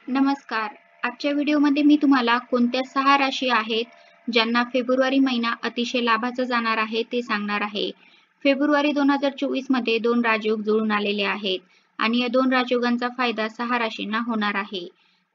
नमस्कार. आजच्या व्हिडिओमध्ये मी तुम्हाला कोणत्या 6 राशी आहेत, ज्यांना फेब्रुवारी महिना अतिशय लाभाचा जाणार आहे ते सांगणार आहे. फेब्रुवारी 2024 मध्ये 2 राजयोग जुळून आलेले आहेत आणि या 2 राजयोगांचा फायदा 6 राशींना होणार आहे.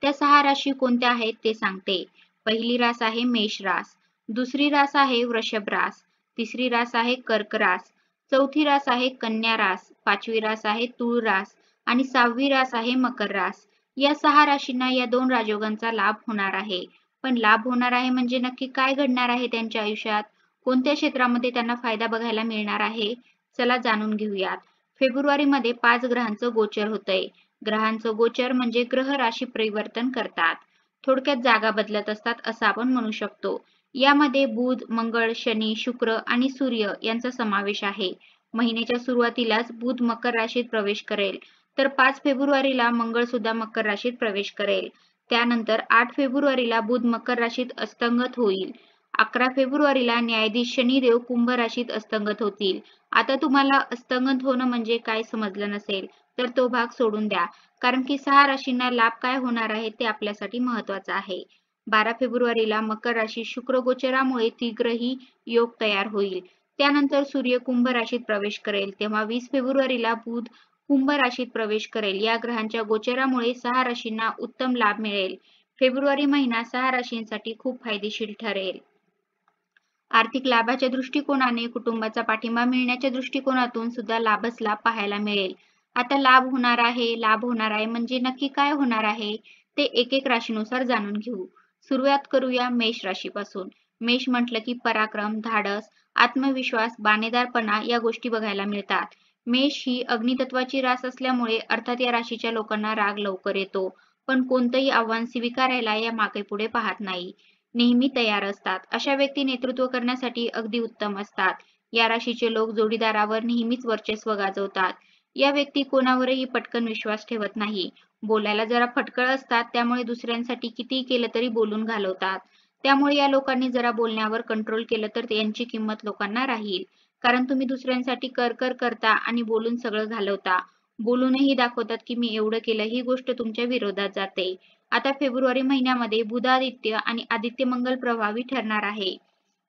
त्या 6 राशी कोणत्या आहेत ते सांगते. पहिली रास आहे मेष रास, दुसरी रास आहे वृषभ रास, तिसरी रास आहे कर्क रास, चौथी रास आहे कन्या रास, पाचवी रास आहे तुळ रास आणि 6वी रास आहे मकर रास. या 6 राशींना या 2 राजयोगांचा लाभ होणार आहे. पण लाभ होणार आहे म्हणजे नक्की काय घडणार आहे त्यांच्या आयुष्यात? कोणत्या क्षेत्रामध्ये त्यांना फायदा बघायला मिळणार आहे? चला जाणून घेऊयात. फेब्रुवारीमध्ये 5 ग्रहांचं गोचर होतंय. ग्रहांचं गोचर म्हणजे ग्रह राशी परिवर्तन करतात. थोडक्यात जागा बदलत असतात असं आपण म्हणू शकतो. यामध्ये बुध, मंगळ, शनी, शुक्र आणि सूर्य यांचा समावेश आहे. महिन्याच्या सुरुवातीलाच बुध मकर राशीत प्रवेश करेल. तर 5 फेब्रुवारीला मंगळ सुद्धा मकर राशीत प्रवेश करेल. त्यानंतर 8 फेब्रुवारीला बुध मकर राशीत अस्तंगत होईल. 11 फेब्रुवारीला न्यायाधीश शनिदेव कुंभ राशीत अस्तंगत होतील. आता तुम्हाला अस्तंगत होणं म्हणजे काय समजलं नसेल तर तो भाग सोडून द्या, कारण की 6 राशींना लाभ काय होणार आहे ते आपल्यासाठी महत्त्वाचं आहे. 12 फेब्रुवारीला मकर राशीत शुक्र गोचरामुळे त्रिग्रही योग तयार होईल. त्यानंतर सूर्य कुंभ राशीत प्रवेश करेल. तेव्हा 20 फेब्रुवारीला बुध कुंभ राशीत प्रवेश करेल. या ग्रहांच्या गोचरामुळे 6 राशींना उत्तम लाभ मिळेल. फेब्रुवारी महिना 6 राशींसाठी खूप फायदेशीर ठरेल. आर्थिक लाभाच्या दृष्टिकोनाने कुटुंबाचा पाठिंबा मिळण्याच्या दृष्टिकोनातून सुद्धा लाभच लाभ पाहायला मिळेल. आता लाभ होणार आहे म्हणजे नक्की काय होणार आहे ते एक एक राशीनुसार जाणून घेऊ. सुरुवात करूया मेष राशीपासून. मेष म्हटलं की पराक्रम, धाडस, आत्मविश्वास, बाणेदारपणा या गोष्टी बघायला मिळतात. मेष ही अग्नितत्वाची रास असल्यामुळे अर्थात या राशीच्या लोकांना राग लवकर येतो, पण कोणतंही आव्हान स्वीकारायला या मागे पुढे पाहत नाही. नेहमी तयार असतात. अशा व्यक्ती नेतृत्व करण्यासाठी अगदी उत्तम असतात. या राशीचे लोक जोडीदारावर नेहमीच वर्चस्व गाजवतात. या व्यक्ती कोणावरही पटकन विश्वास ठेवत नाही. बोलायला जरा फटकळ असतात, त्यामुळे दुसऱ्यांसाठी कितीही केलं तरी बोलून घालवतात. त्यामुळे या लोकांनी जरा बोलण्यावर कंट्रोल केलं तर यांची किंमत लोकांना राहील. कारण तुम्ही दुसऱ्यांसाठी कर करता आणि बोलून सगळं घालवता. बोलूनही दाखवतात की मी एवढं केलं, ही गोष्ट तुमच्या विरोधात जाते. आता फेब्रुवारी महिन्यामध्ये बुधादित्य आणि आदित्य मंगल प्रभावी ठरणार आहे.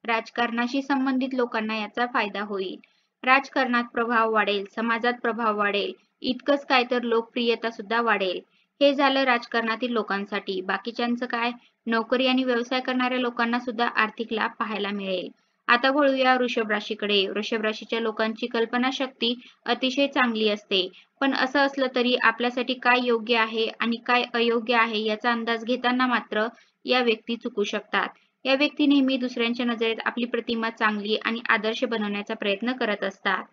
राजकारणाशी संबंधित लोकांना याचा फायदा होईल. राजकारणात प्रभाव वाढेल, समाजात प्रभाव वाढेल, इतकंच काय तर लोकप्रियता सुद्धा वाढेल. हे झालं राजकारणातील लोकांसाठी. बाकीच्यांचं काय? नोकरी आणि व्यवसाय करणाऱ्या लोकांना सुद्धा आर्थिक लाभ पाहायला मिळेल. आता वळूया वृषभ राशीकडे. वृषभ राशीच्या लोकांची कल्पनाशक्ती अतिशय चांगली असते. पण असं असलं तरी आपल्यासाठी काय योग्य आहे आणि काय अयोग्य आहे याचा अंदाज घेताना मात्र या व्यक्ती चुकू शकतात. या व्यक्ती नेहमी दुसऱ्यांच्या नजरेत आपली प्रतिमा चांगली आणि आदर्श बनवण्याचा प्रयत्न करत असतात.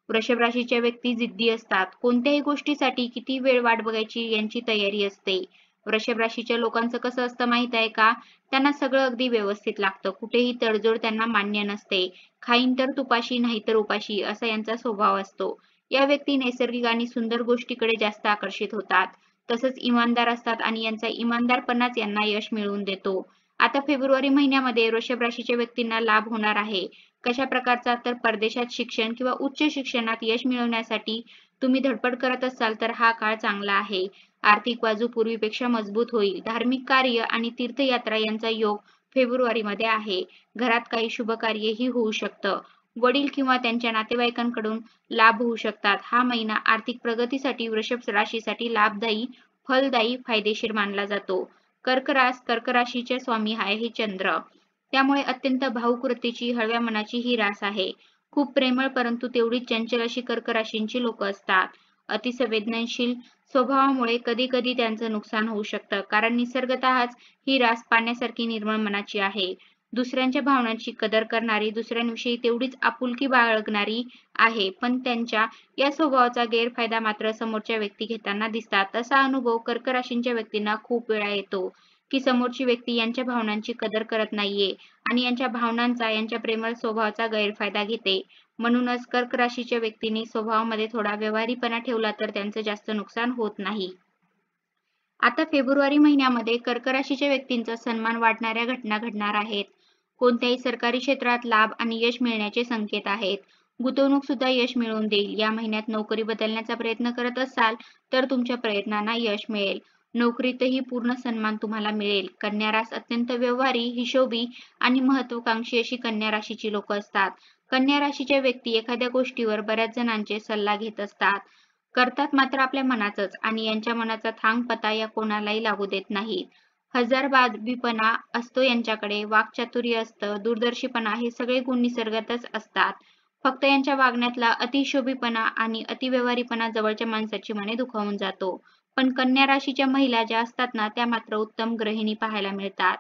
वृषभ राशीच्या व्यक्ती जिद्दी असतात. कोणत्याही गोष्टीसाठी किती वेळ वाट बघायची यांची तयारी असते. वृषभ राशीच्या लोकांचं कसं असतं माहित आहे का? त्यांना सगळं अगदी व्यवस्थित लागतं. कुठेही तडजोड त्यांना मान्य नसते. खाईन तर तुपाशी नाही तर उपाशी असा यांचा स्वभाव असतो. या व्यक्ती नैसर्गिक आणि सुंदर गोष्टीकडे जास्त आकर्षित होतात. तसंच इमानदार असतात आणि यांचा इमानदारपणाच यांना यश मिळवून देतो. आता फेब्रुवारी महिन्यामध्ये वृषभ राशीच्या व्यक्तींना लाभ होणार आहे. कशा प्रकारचा? तर परदेशात शिक्षण किंवा उच्च शिक्षणात यश मिळवण्यासाठी तुम्ही धडपड करत असाल तर हा काळ चांगला आहे. आर्थिक बाजू पूर्वीपेक्षा मजबूत होईल. धार्मिक कार्य आणि तीर्थयात्रा यांचा योग फेब्रुवारीमध्ये आहे. घरात काही शुभ कार्यही होऊ शकतं. वडील किंवा त्यांच्या नातेवाईकांकडून लाभ होऊ शकतात. हा महिना आर्थिक प्रगतीसाठी वृषभ राशीसाठी लाभदायी, फलदायी, फायदेशीर मानला जातो. कर्क राशीचे स्वामी आहे चंद्र. त्यामुळे अत्यंत भावुक वृत्तीची, हळव्या मनाची ही रास आहे. खूप प्रेमळ परंतु तेवढीच चंचल अशी कर्क राशींची लोक असतात. अतिसंवेदनशील स्वभावामुळे कधी कधी त्यांचं नुकसान होऊ शकतं, कारण निसर्गतःच ही रास पाण्यासारखी निर्मळ मनाची आहे. दुसऱ्यांच्या भावनांची कदर करणारी, दुसऱ्यांविषयी तेवढीच आपुलकी बाळगणारी आहे. पण त्यांच्या या स्वभावाचा गैरफायदा मात्र समोरच्या व्यक्ती घेताना दिसतात. असा अनुभव कर्क राशींच्या व्यक्तींना खूप वेळा येतो की समोरची व्यक्ती यांच्या भावनांची कदर करत नाहीये आणि यांच्या भावनांचा, यांच्या प्रेमळ स्वभावाचा गैरफायदा घेते. म्हणूनच कर्क राशीच्या व्यक्तींनी स्वभावामध्ये थोडा व्यवहारीपणा ठेवला तर त्यांचं जास्त नुकसान होत नाही. आता फेब्रुवारी महिन्यामध्ये कर्क राशीच्या व्यक्तींचा सन्मान वाढणाऱ्या घटना घडणार आहेत. कोणत्याही सरकारी क्षेत्रात लाभ आणि यश मिळण्याचे संकेत आहेत. गुंतवणूक सुद्धा यश मिळवून देईल. या महिन्यात नोकरी बदलण्याचा प्रयत्न करत असाल तर तुमच्या प्रयत्नांना यश मिळेल. नोकरीतही पूर्ण सन्मान तुम्हाला मिळेल. कन्या रास अत्यंत व्यवहारी, हिशोबी आणि महत्वाकांक्षी अशी कन्या राशीची लोक असतात. कन्या राशीच्या व्यक्ती एखाद्या गोष्टीवर बऱ्याच जणांचे सल्ला घेत असतात. करतात मात्र आपल्या मनाचंच आणि यांच्या मनाचा थांगपत्ता या कोणालाही लागू देत नाहीत. हजरजबाबीपणा असतो यांच्याकडे, वाक्चातुर्य असतं, दूरदर्शीपणा हे सगळे गुण निसर्गातच असतात. फक्त यांच्या वागण्यातला अतिशोभीपणा आणि अतिव्यवहारीपणा जवळच्या माणसाची मने दुखावून जातो. पण कन्या राशीच्या महिला ज्या असतात ना, त्या मात्र उत्तम गृहिणी पाहायला मिळतात.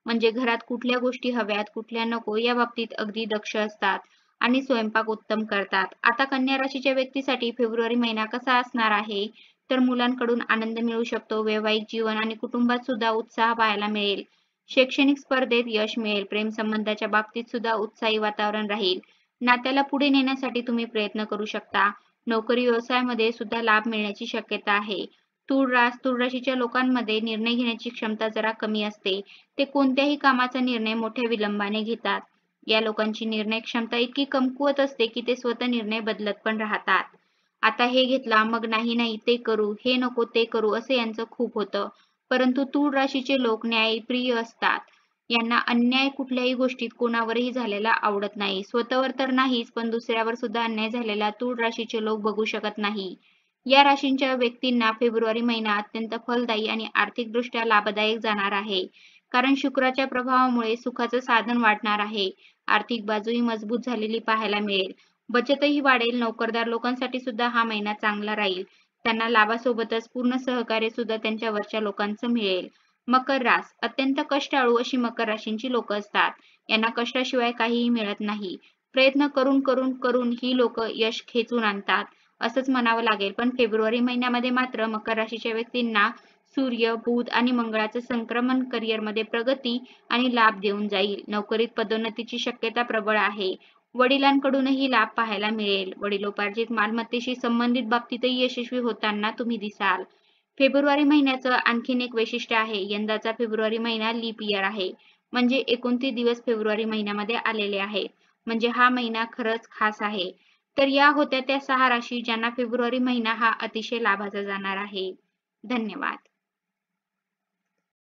म्हणजे घरात कुठल्या गोष्टी हव्यात, कुठल्या नको या बाबतीत अगदी दक्ष असतात आणि स्वयंपाक उत्तम करतात. आता कन्या राशीच्या व्यक्तीसाठी फेब्रुवारी महिना कसा असणार आहे? तर मुलांकडून आनंद मिळू शकतो, वैवाहिक जीवन आणि कुटुंबात सुद्धा उत्साह पाहायला मिळेल. शैक्षणिक स्पर्धेत यश मिळेल, प्रेमसंबंधाच्या बाबतीत सुद्धा उत्साही वातावरण राहील. नात्याला पुढे नेण्यासाठी तुम्ही प्रयत्न करू शकता. नोकरी व्यवसायामध्ये सुद्धा लाभ मिळण्याची शक्यता आहे. तूळ राशीच्या लोकांमध्ये निर्णय घेण्याची क्षमता जरा कमी असते. ते कोणत्याही कामाचा निर्णय मोठ्या विलंबाने घेतात. या लोकांची निर्णय क्षमता इतकी कमकुवत असते की ते स्वतः निर्णय बदलत पण राहतात. आता हे घेतला मग नाही ते करू, हे नको ते करू असं यांचं खूप होतं. परंतु तूळ राशीचे लोक न्यायप्रिय असतात. यांना अन्याय कुठल्याही गोष्टीत कोणावरही झालेला आवडत नाही. स्वतःवर तर नाहीच पण दुसऱ्यावर सुद्धा अन्याय झालेला तूळ राशीचे लोक बघू शकत नाही. या राशींच्या व्यक्तींना फेब्रुवारी महिना अत्यंत फलदायी आणि आर्थिकदृष्ट्या लाभदायक जाणार आहे. कारण शुक्राच्या प्रभावामुळे सुखाचं साधन वाढणार आहे. आर्थिक बाजूही मजबूत झालेली पाहायला मिळेल. बचतही वाढेल. नोकरदार लोकांसाठी सुद्धा हा महिना चांगला राहील. त्यांना लाभासोबतच पूर्ण सहकार्य सुद्धा त्यांच्या वरच्या लोकांचं मिळेल. मकर रास अत्यंत कष्टाळू अशी मकर राशींची लोक असतात. यांना कष्टाशिवाय काहीही मिळत नाही. प्रयत्न करून करून करून ही लोक यश खेचून आणतात असंच म्हणावं लागेल. पण फेब्रुवारी महिन्यामध्ये मात्र मकर राशीच्या व्यक्तींना सूर्य, बुध आणि मंगळाचं संक्रमण करिअरमध्ये प्रगती आणि लाभ देऊन जाईल. नोकरीत पदोन्नतीची शक्यता प्रबळ आहे. वडिलांकडूनही लाभ पाहायला मिळेल. वडिलोपार्जित मालमत्तेशी संबंधित बाबतीतही यशस्वी होताना तुम्ही दिसाल. फेब्रुवारी महिन्याचं आणखीन एक वैशिष्ट्य आहे. यंदाचा फेब्रुवारी महिना लीप इयर आहे. म्हणजे 29 दिवस फेब्रुवारी महिन्यामध्ये आलेले आहेत. म्हणजे हा महिना खरंच खास आहे. तर या होत्या त्या 6 राशी ज्यांना फेब्रुवारी महिना हा अतिशय लाभाचा जाणार आहे. धन्यवाद.